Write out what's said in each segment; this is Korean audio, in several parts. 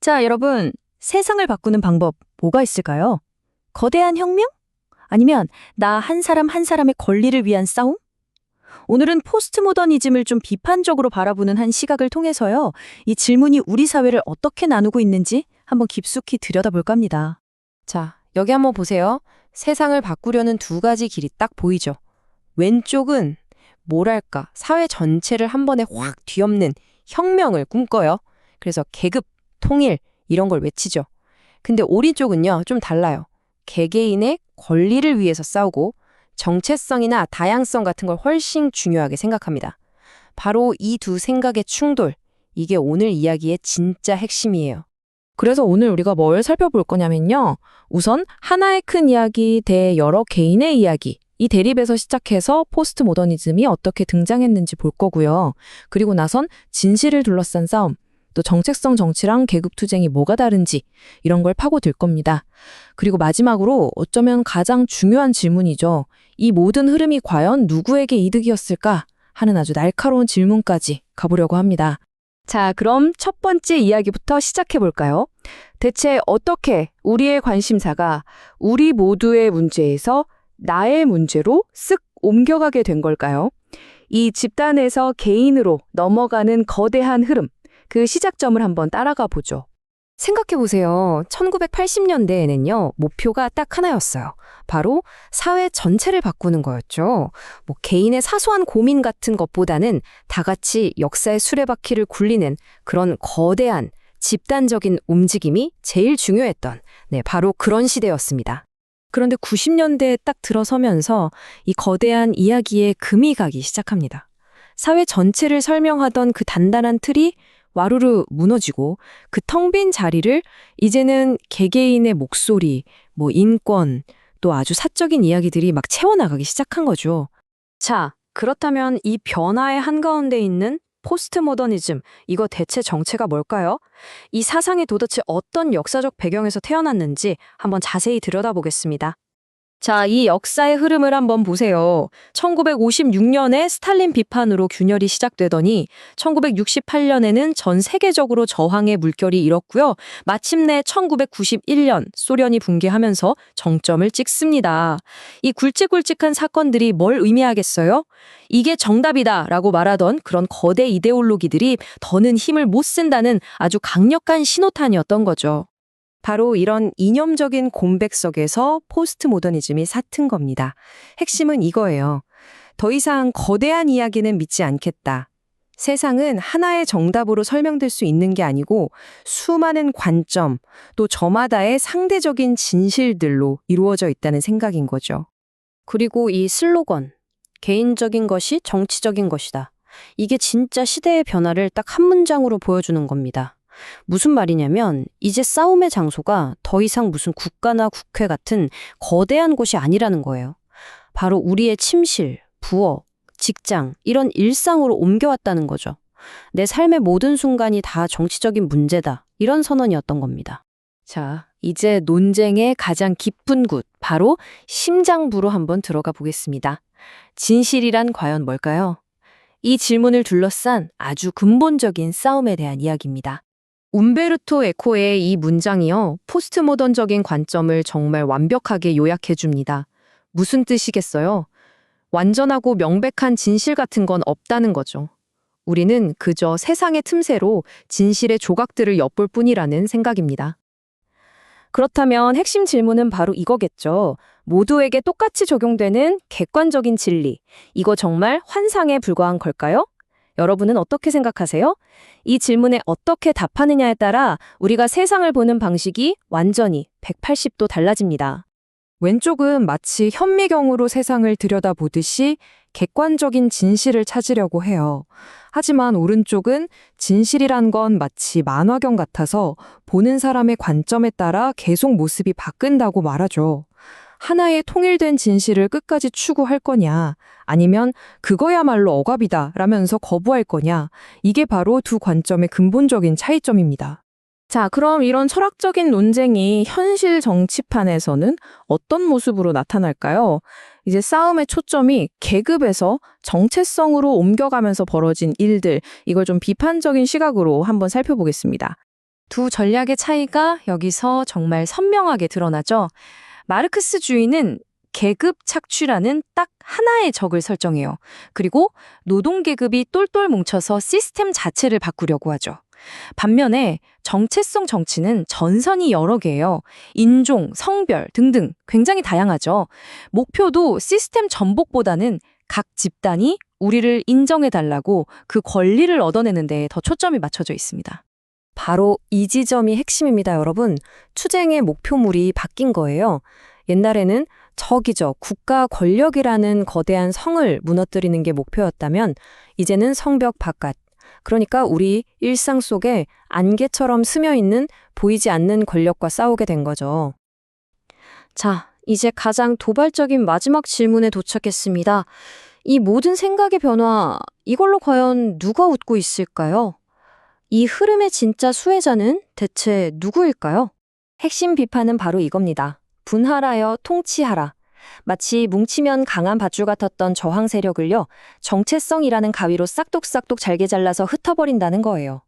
자, 여러분, 세상을 바꾸는 방법 뭐가 있을까요? 거대한 혁명? 아니면 나 한 사람 한 사람의 권리를 위한 싸움? 오늘은 포스트 모더니즘을 좀 비판적으로 바라보는 한 시각을 통해서요. 이 질문이 우리 사회를 어떻게 나누고 있는지 한번 깊숙이 들여다볼까 합니다. 자, 여기 한번 보세요. 세상을 바꾸려는 두 가지 길이 딱 보이죠? 왼쪽은 뭐랄까, 사회 전체를 한 번에 확 뒤엎는 혁명을 꿈꿔요. 그래서 계급, 통일 이런 걸 외치죠. 근데 오른쪽은요, 좀 달라요. 개개인의 권리를 위해서 싸우고 정체성이나 다양성 같은 걸 훨씬 중요하게 생각합니다. 바로 이 두 생각의 충돌, 이게 오늘 이야기의 진짜 핵심이에요. 그래서 오늘 우리가 뭘 살펴볼 거냐면요. 우선 하나의 큰 이야기 대 여러 개인의 이야기. 이 대립에서 시작해서 포스트 모더니즘이 어떻게 등장했는지 볼 거고요. 그리고 나선 진실을 둘러싼 싸움, 또 정체성 정치랑 계급 투쟁이 뭐가 다른지 이런 걸 파고들 겁니다. 그리고 마지막으로 어쩌면 가장 중요한 질문이죠. 이 모든 흐름이 과연 누구에게 이득이었을까 하는 아주 날카로운 질문까지 가보려고 합니다. 자, 그럼 첫 번째 이야기부터 시작해 볼까요? 대체 어떻게 우리의 관심사가 우리 모두의 문제에서 나의 문제로 쓱 옮겨가게 된 걸까요? 이 집단에서 개인으로 넘어가는 거대한 흐름, 그 시작점을 한번 따라가 보죠. 생각해보세요. 1980년대에는요, 목표가 딱 하나였어요. 바로 사회 전체를 바꾸는 거였죠. 개인의 사소한 고민 같은 것보다는 다 같이 역사의 수레바퀴를 굴리는 그런 거대한 집단적인 움직임이 제일 중요했던, 바로 그런 시대였습니다. 그런데 90년대에 딱 들어서면서 이 거대한 이야기에 금이 가기 시작합니다. 사회 전체를 설명하던 그 단단한 틀이 와르르 무너지고 그 텅 빈 자리를 이제는 개개인의 목소리, 인권, 또 아주 사적인 이야기들이 막 채워나가기 시작한 거죠. 자, 그렇다면 이 변화의 한가운데 있는 포스트 모더니즘, 이거 대체 정체가 뭘까요? 이 사상이 도대체 어떤 역사적 배경에서 태어났는지 한번 자세히 들여다보겠습니다. 자, 이 역사의 흐름을 한번 보세요. 1956년에 스탈린 비판으로 균열이 시작되더니 1968년에는 전 세계적으로 저항의 물결이 일었고요. 마침내 1991년 소련이 붕괴하면서 정점을 찍습니다. 이 굵직굵직한 사건들이 뭘 의미하겠어요? 이게 정답이다라고 말하던 그런 거대 이데올로기들이 더는 힘을 못 쓴다는 아주 강력한 신호탄이었던 거죠. 바로 이런 이념적인 공백 속에서 포스트 모더니즘이 얕은 겁니다. 핵심은 이거예요. 더 이상 거대한 이야기는 믿지 않겠다. 세상은 하나의 정답으로 설명될 수 있는 게 아니고 수많은 관점, 또 저마다의 상대적인 진실들로 이루어져 있다는 생각인 거죠. 그리고 이 슬로건, 개인적인 것이 정치적인 것이다. 이게 진짜 시대의 변화를 딱 한 문장으로 보여주는 겁니다. 무슨 말이냐면 이제 싸움의 장소가 더 이상 무슨 국가나 국회 같은 거대한 곳이 아니라는 거예요. 바로 우리의 침실, 부엌, 직장 이런 일상으로 옮겨왔다는 거죠. 내 삶의 모든 순간이 다 정치적인 문제다. 이런 선언이었던 겁니다. 자, 이제 논쟁의 가장 깊은 곳, 바로 심장부로 한번 들어가 보겠습니다. 진실이란 과연 뭘까요? 이 질문을 둘러싼 아주 근본적인 싸움에 대한 이야기입니다. 움베르토 에코의 이 문장이요, 포스트 모던적인 관점을 정말 완벽하게 요약해 줍니다. 무슨 뜻이겠어요? 완전하고 명백한 진실 같은 건 없다는 거죠. 우리는 그저 세상의 틈새로 진실의 조각들을 엿볼 뿐이라는 생각입니다. 그렇다면 핵심 질문은 바로 이거겠죠. 모두에게 똑같이 적용되는 객관적인 진리. 이거 정말 환상에 불과한 걸까요? 여러분은 어떻게 생각하세요? 이 질문에 어떻게 답하느냐에 따라 우리가 세상을 보는 방식이 완전히 180도 달라집니다. 왼쪽은 마치 현미경으로 세상을 들여다보듯이 객관적인 진실을 찾으려고 해요. 하지만 오른쪽은 진실이란 건 마치 만화경 같아서 보는 사람의 관점에 따라 계속 모습이 바뀐다고 말하죠. 하나의 통일된 진실을 끝까지 추구할 거냐, 아니면 그거야말로 억압이다 라면서 거부할 거냐, 이게 바로 두 관점의 근본적인 차이점입니다. 자, 그럼 이런 철학적인 논쟁이 현실 정치판에서는 어떤 모습으로 나타날까요? 이제 싸움의 초점이 계급에서 정체성으로 옮겨가면서 벌어진 일들, 이걸 좀 비판적인 시각으로 한번 살펴보겠습니다. 두 전략의 차이가 여기서 정말 선명하게 드러나죠. 마르크스주의는 계급 착취라는 딱 하나의 적을 설정해요. 그리고 노동계급이 똘똘 뭉쳐서 시스템 자체를 바꾸려고 하죠. 반면에 정체성 정치는 전선이 여러 개예요. 인종, 성별 등등 굉장히 다양하죠. 목표도 시스템 전복보다는 각 집단이 우리를 인정해달라고 그 권리를 얻어내는 데에 더 초점이 맞춰져 있습니다. 바로 이 지점이 핵심입니다, 여러분. 투쟁의 목표물이 바뀐 거예요. 옛날에는 저기저 국가 권력이라는 거대한 성을 무너뜨리는 게 목표였다면 이제는 성벽 바깥, 그러니까 우리 일상 속에 안개처럼 스며있는 보이지 않는 권력과 싸우게 된 거죠. 자, 이제 가장 도발적인 마지막 질문에 도착했습니다. 이 모든 생각의 변화, 이걸로 과연 누가 웃고 있을까요? 이 흐름의 진짜 수혜자는 대체 누구일까요? 핵심 비판은 바로 이겁니다. 분할하여 통치하라. 마치 뭉치면 강한 밧줄 같았던 저항 세력을요, 정체성이라는 가위로 싹둑싹둑 잘게 잘라서 흩어버린다는 거예요.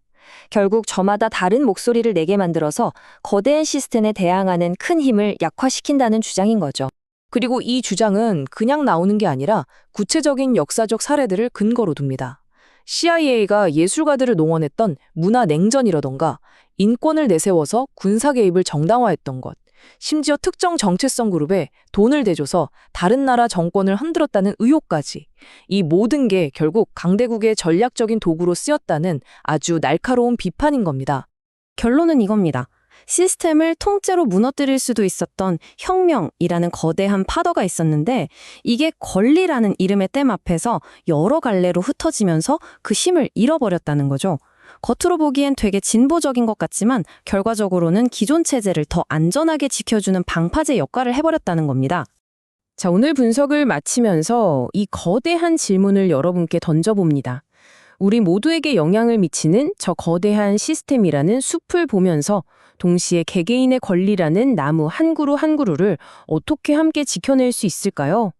결국 저마다 다른 목소리를 내게 만들어서 거대한 시스템에 대항하는 큰 힘을 약화시킨다는 주장인 거죠. 그리고 이 주장은 그냥 나오는 게 아니라 구체적인 역사적 사례들을 근거로 둡니다. CIA가 예술가들을 농원했던 문화 냉전이라던가 인권을 내세워서 군사 개입을 정당화했던 것, 심지어 특정 정체성 그룹에 돈을 대줘서 다른 나라 정권을 흔들었다는 의혹까지, 이 모든 게 결국 강대국의 전략적인 도구로 쓰였다는 아주 날카로운 비판인 겁니다. 결론은 이겁니다. 시스템을 통째로 무너뜨릴 수도 있었던 혁명이라는 거대한 파도가 있었는데 이게 권리라는 이름의 댐 앞에서 여러 갈래로 흩어지면서 그 힘을 잃어버렸다는 거죠. 겉으로 보기엔 되게 진보적인 것 같지만 결과적으로는 기존 체제를 더 안전하게 지켜주는 방파제 역할을 해버렸다는 겁니다. 자, 오늘 분석을 마치면서 이 거대한 질문을 여러분께 던져봅니다. 우리 모두에게 영향을 미치는 저 거대한 시스템이라는 숲을 보면서 동시에 개개인의 권리라는 나무 한 그루 한 그루를 어떻게 함께 지켜낼 수 있을까요?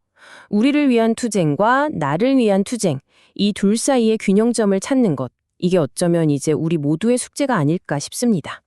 우리를 위한 투쟁과 나를 위한 투쟁, 이 둘 사이의 균형점을 찾는 것, 이게 어쩌면 이제 우리 모두의 숙제가 아닐까 싶습니다.